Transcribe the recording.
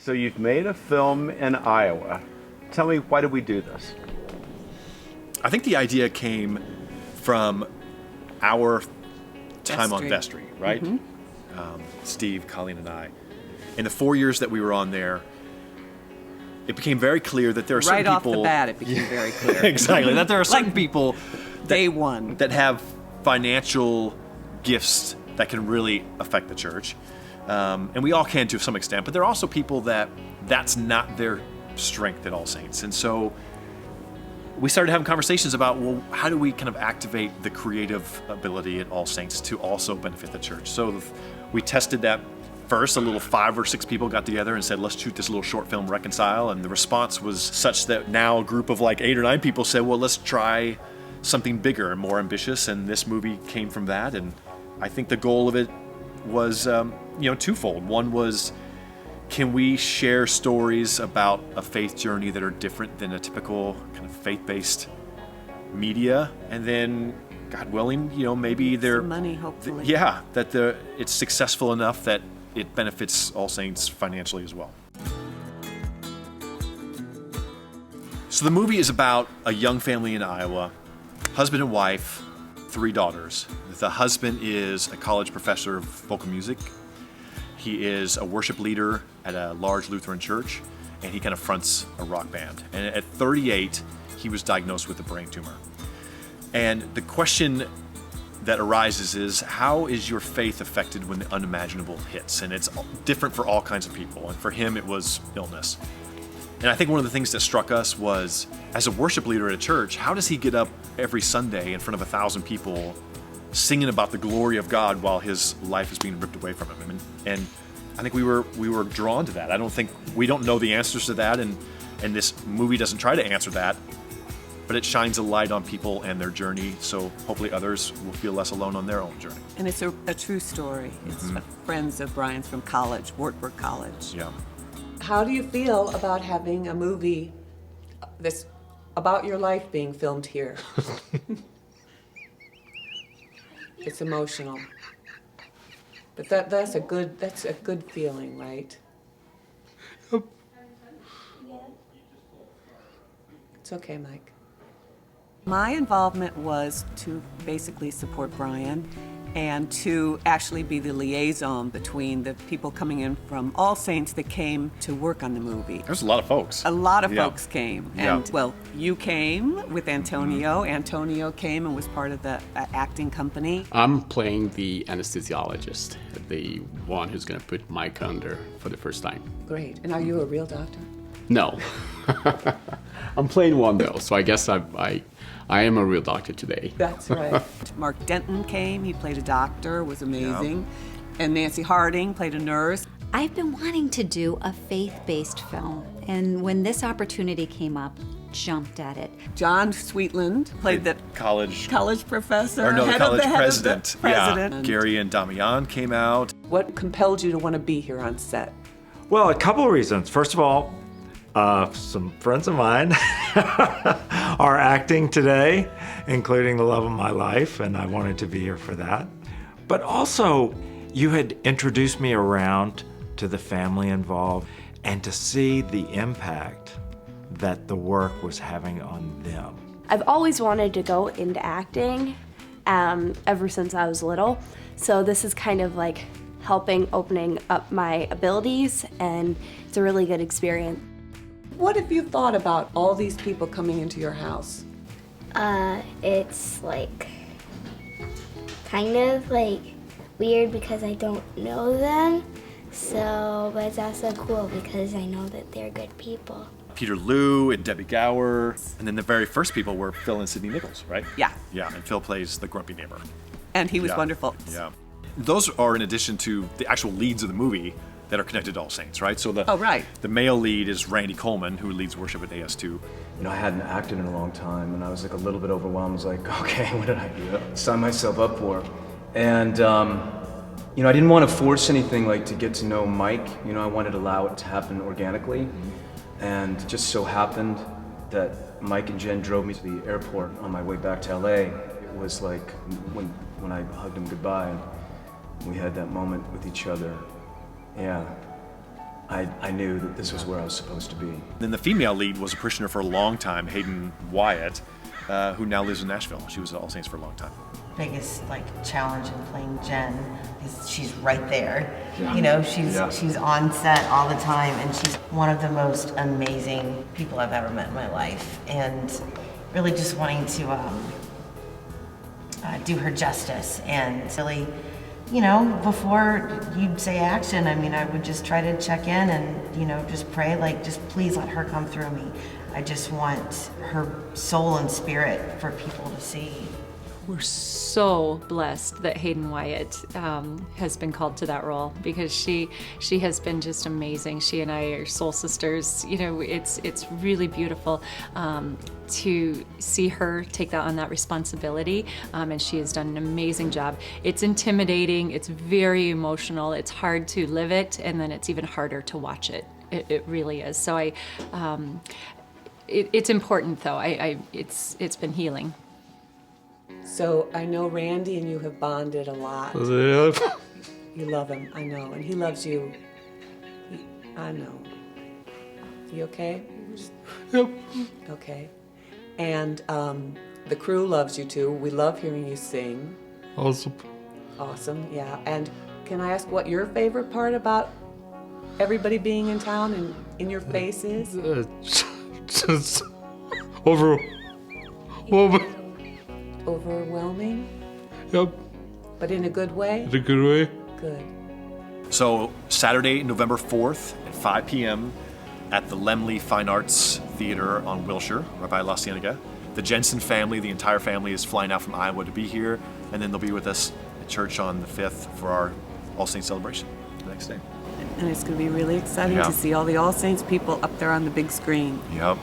So you've made a film in Iowa. Tell me, why did we do this? I think the idea came from our time on Vestry, right? Steve, Colleen, and I. In the 4 years that we were on there, it became very clear that there are certain people... Right off the bat, it became very clear. Exactly. That there are certain people... Day one. That have financial gifts that can really affect the church. And we all can to some extent, but there are also people that's not their strength at All Saints. And so we started having conversations about, well, how do we kind of activate the creative ability at All Saints to also benefit the church? So we tested that first. A little 5 or 6 people got together and said, let's shoot this little short film, Reconcile. And the response was such that now a group of like 8 or 9 people said, well, let's try something bigger and more ambitious. And this movie came from that. And I think the goal of it was, twofold. One was, can we share stories about a faith journey that are different than a typical kind of faith-based media? And then, God willing, maybe they're... Some money, hopefully. That it's successful enough that it benefits All Saints financially as well. So the movie is about a young family in Iowa, husband and wife, 3 daughters. The husband is a college professor of vocal music. He is a worship leader at a large Lutheran church, and he kind of fronts a rock band. And at 38, he was diagnosed with a brain tumor. And the question that arises is, how is your faith affected when the unimaginable hits? And it's different for all kinds of people. And for him, it was illness. And I think one of the things that struck us was, as a worship leader at a church, how does he get up every Sunday in front of 1,000 people singing about the glory of God while his life is being ripped away from him? And I think we were drawn to that. We don't know the answers to that, and this movie doesn't try to answer that, but it shines a light on people and their journey, so hopefully others will feel less alone on their own journey. And it's a true story. It's friends of Brian's from college, Wartburg College. Yeah. How do you feel about having a movie that's about your life being filmed here? It's emotional. But that's a good feeling, right? It's okay, Mike. My involvement was to basically support Brian and to actually be the liaison between the people coming in from All Saints that came to work on the movie. There's a lot of folks. A lot of folks came. And, Yeah. well, you came with Antonio. Antonio came and was part of the acting company. I'm playing the anesthesiologist, the one who's going to put Mike under for the first time. Great. And are you a real doctor? No. I'm playing one, though, so I guess I am a real doctor today. That's right. Mark Denton came. He played a doctor, was amazing. And Nancy Harding played a nurse. I've been wanting to do a faith-based film, and when this opportunity came up, jumped at it. John Sweetland played the college professor. Or no, the head college of the president. president. Yeah. Gary and Damian came out. What compelled you to want to be here on set? Well, a couple of reasons. First of all, some friends of mine are acting today, including the love of my life, and I wanted to be here for that. But also, you had introduced me around to the family involved, and to see the impact that the work was having on them. I've always wanted to go into acting ever since I was little, so this is kind of like opening up my abilities, and it's a really good experience. What have you thought about all these people coming into your house? It's like kind of like weird because I don't know them, but it's also cool because I know that they're good people. Peter Liu and Debbie Gower, and then the very first people were Phil and Sidney Nichols, right? Yeah. Yeah, and Phil plays the grumpy neighbor. And he was wonderful. Yeah. Those are in addition to the actual leads of the movie that are connected to All Saints, right? So the male lead is Randy Coleman, who leads worship at AS2. I hadn't acted in a long time, and I was like a little bit overwhelmed. I was like, okay, what did I sign myself up for? And I didn't want to force anything like to get to know Mike. I wanted to allow it to happen organically. And just so happened that Mike and Jen drove me to the airport on my way back to LA. It was like when I hugged him goodbye, and we had that moment with each other. Yeah, I knew that this was where I was supposed to be. Then the female lead was a parishioner for a long time, Hayden Wyatt, who now lives in Nashville. She was at All Saints for a long time. Biggest challenge in playing Jen is she's right there. Yeah. You know, she's on set all the time, and she's one of the most amazing people I've ever met in my life. And really just wanting to do her justice, and really, you know, before you'd say action, I mean, I would just try to check in and, you know, just pray, just please let her come through me. I just want her soul and spirit for people to see. We're so blessed that Hayden Wyatt has been called to that role, because she has been just amazing. She and I are soul sisters. You know, it's really beautiful to see her take on that responsibility, and she has done an amazing job. It's intimidating, it's very emotional, it's hard to live it, and then it's even harder to watch it. It really is. So it's important though. It's been healing. So I know Randy and you have bonded a lot. Yeah. You love him, I know, and he loves you. I know. You okay? Yep. Okay. And the crew loves you too. We love hearing you sing. Awesome. Awesome, yeah. And can I ask what your favorite part about everybody being in town and in your face is? Just overwhelming. Overwhelming? Yep. But in a good way? In a good way. Good. So Saturday, November 4th at 5 p.m. at the Lemley Fine Arts Theater on Wilshire, right by La Cienega. The Jensen family, the entire family, is flying out from Iowa to be here, and then they'll be with us at church on the 5th for our All Saints celebration the next day. And it's going to be really exciting Yeah. to see all the All Saints people up there on the big screen. Yep.